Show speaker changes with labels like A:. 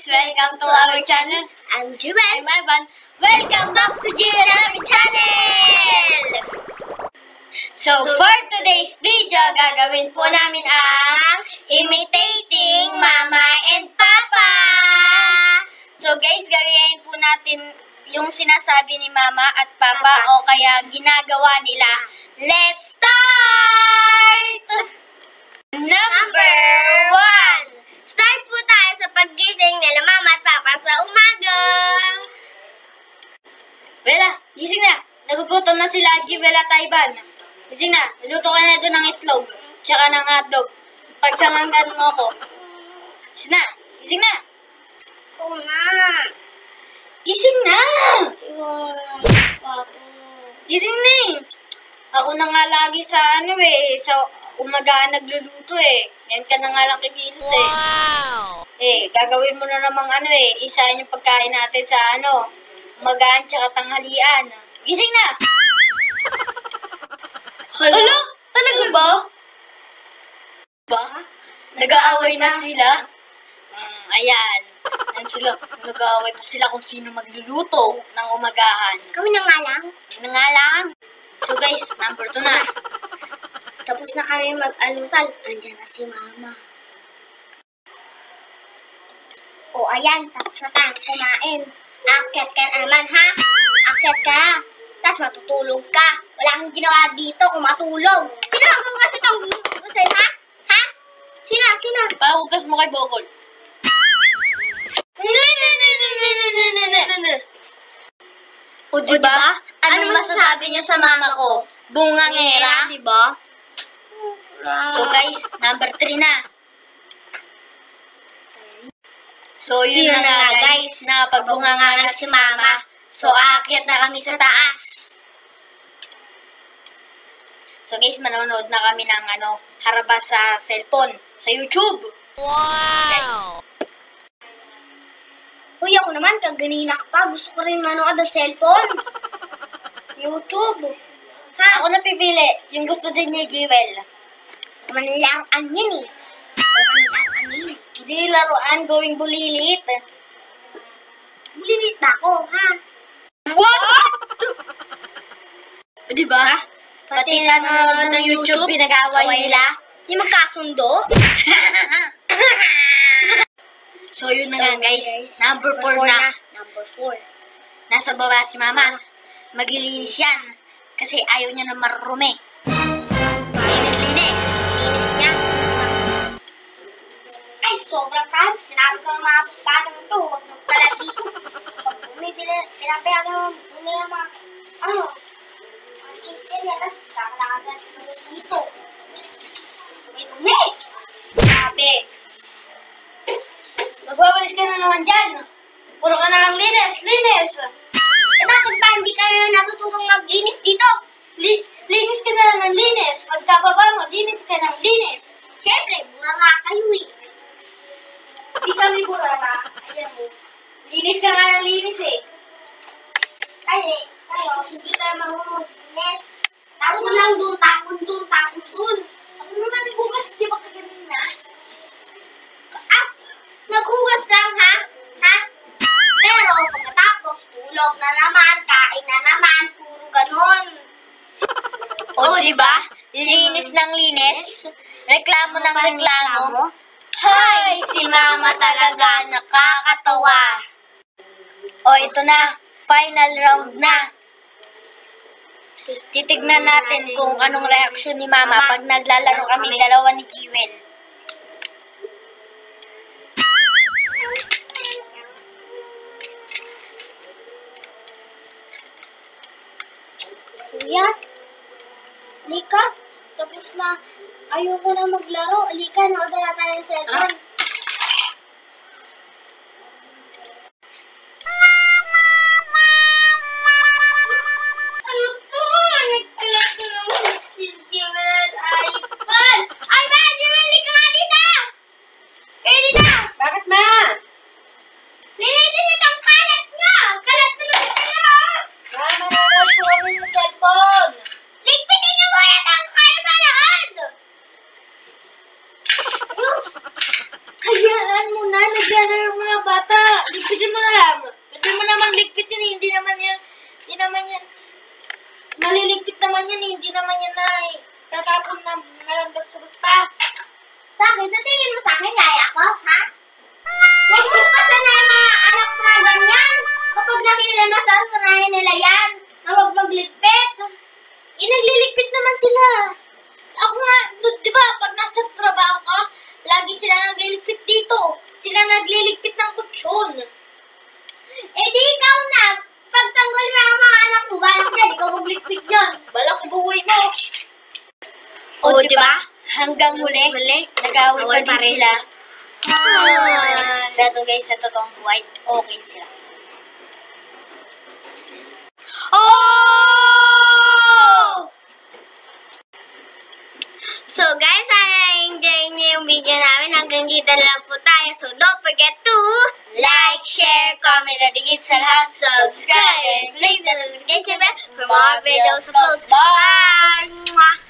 A: Welcome to our channel.
B: I'm Jubel.
A: I'm Ivan. Welcome back to JLM channel! So, for today's video, gagawin po namin ang imitating Mama and Papa. So, guys, gagayahin po natin yung sinasabi ni Mama at Papa o kaya ginagawa nila. Let's start! Number 1.
B: Start po tayo sa paggising nila Mama at Papa sa umaga.
A: Bella, gising na. Nagugutom na sila, Bella Taiban. Gising na. Niluto ka na doon ng itlog. Tsaka ng hotdog. Pagsanganggan mo ako. Gising na. Gising na.
B: Oo nga.
A: Gising na. Gising na eh. Ako na nga lagi sa sa umagaan nagluluto eh. Yan ka na nga lang kikilos eh.
C: Wow!
A: Gagawin mo na namang isahin yung pagkain natin sa umagaan tsaka tanghalian. Gising na! Hala? Talaga ba? Nag-aaway na sila? Ayan. Ayan sila. Nag-aaway pa sila kung sino magluluto ng umagahan.
B: Kami na nga lang.
A: Kami na nga lang. So guys, number 2 na.
B: Tapos na kami mag-almusal. Andiyan na si Mama. O ayan, tapos na tayo kumain. Akyat ka naman ha? Akyat ka. Tapos matutulog ka. Wala kang ginawa dito kung matulog. Sino maghugas itong hugasin ha? Ha? Sino?
A: Pahugas mo kay Bogol. O diba? Anong masasabi niyo sa mama ko? Bungangera?
B: Diba?
A: So guys, number 3 na. So yun na nga guys, napagbunganga na si Mama. So aakyat na kami sa taas. So guys, manonood na kami ng haraba sa cellphone, sa YouTube.
C: Wow!
A: Guys.
B: Uy, ako naman, kaganina ka pa. Gusto ko rin manood ng cellphone. YouTube. Ha?
A: Ako napipili, yung gusto din niya, Jewel.
B: Manlaruan yan eh. Manlaruan yan.
A: Hindi laruan, going bulilit.
B: Bulilit ba ako, ha?
A: What? Diba? Pati nanonood ng YouTube, pinag-away nila.
B: Yung magkasundo?
A: So yun na nga guys, number 4 na.
B: Number 4.
A: Nasa baba si Mama. Maglilinis yan. Kasi ayaw niya na marurumi. Linis-linis.
B: Linis niya. Ay, sobrang kasi. Sinabi ko ng mga paano ito. Huwag magkalat dito. Pag pinapayagan mo, bumili mga, chicken niya. Tapos, kakalakad na dito. Dumi!
A: Sabi. Magwawalis ka na naman dyan. Puro ka na lang linis.
B: Bakit ba hindi kayo natututong maglinis dito?
A: Linis ka na lang ng linis. Pagkababa mo, linis ka ng linis.
B: Siyempre, mura nga kayo eh.
A: Hindi kami burara. Ayan mo. Linis ka nga ng linis eh.
B: Kasi, kayo, hindi kayo maglinis. Tapon lang doon, tapon doon.
A: Ako naman naghugas, di ba kaganina?
B: Naghugas lang ha? Ha? Pero, pagkatapos, tulog na naman, kain na naman, puro ganon.
A: O, diba? Linis ng linis. Reklamo ng reklamo. Hay, si Mama talaga nakakatawa. O, ito na. Final round na. Titignan natin kung anong reaksyon ni Mama pag naglalaro kami dalawa ni Jewel.
B: Kuya, Lika, tapos na. Ayoko na maglaro. Lika, naudala tayo ng cellphone. Ano to? Nagkalat ko naman si Jewel at Ivan. Ivan, Jewel, lika nga dito! Kayo dito!
C: Bakit ma?
B: Linitin niyo itong kalat niyo! Kalat na naman kayo!
A: Manonood po kami sa cellphone.
B: Ligpitin niyo muna itong kalat na nood!
A: magtapon ng basta-basta.
B: Bakit? Sa tingin mo sa akin, yaya ako, ha? Huwag mo pasanayin mga anak na ganyan. Kapag nakita na, sasanayin nila yan. Na huwag magligpit.
A: Nagliligpit naman sila. Ako nga, di ba, pag nasa trabaho ka, lagi sila nagliligpit dito. Sila nagliligpit ng kutsyon.
B: Eh di ikaw na. Pagtanggol mo ang mga anak mo, balak dyan, ikaw magligpit dyan.
A: Balak sa buhay mo. O, di ba? Hanggang huli, nag-away pa din sila. Pero guys, sa totoong buhay, okay sila. Oh!
B: So guys, sana enjoy niyo yung video namin. Hanggang dito na lang po tayo. So don't forget to
A: Like, share, comment, at higit sa lahat, subscribe, and click the notification bell for more videos uploads. Bye!
B: Mwah!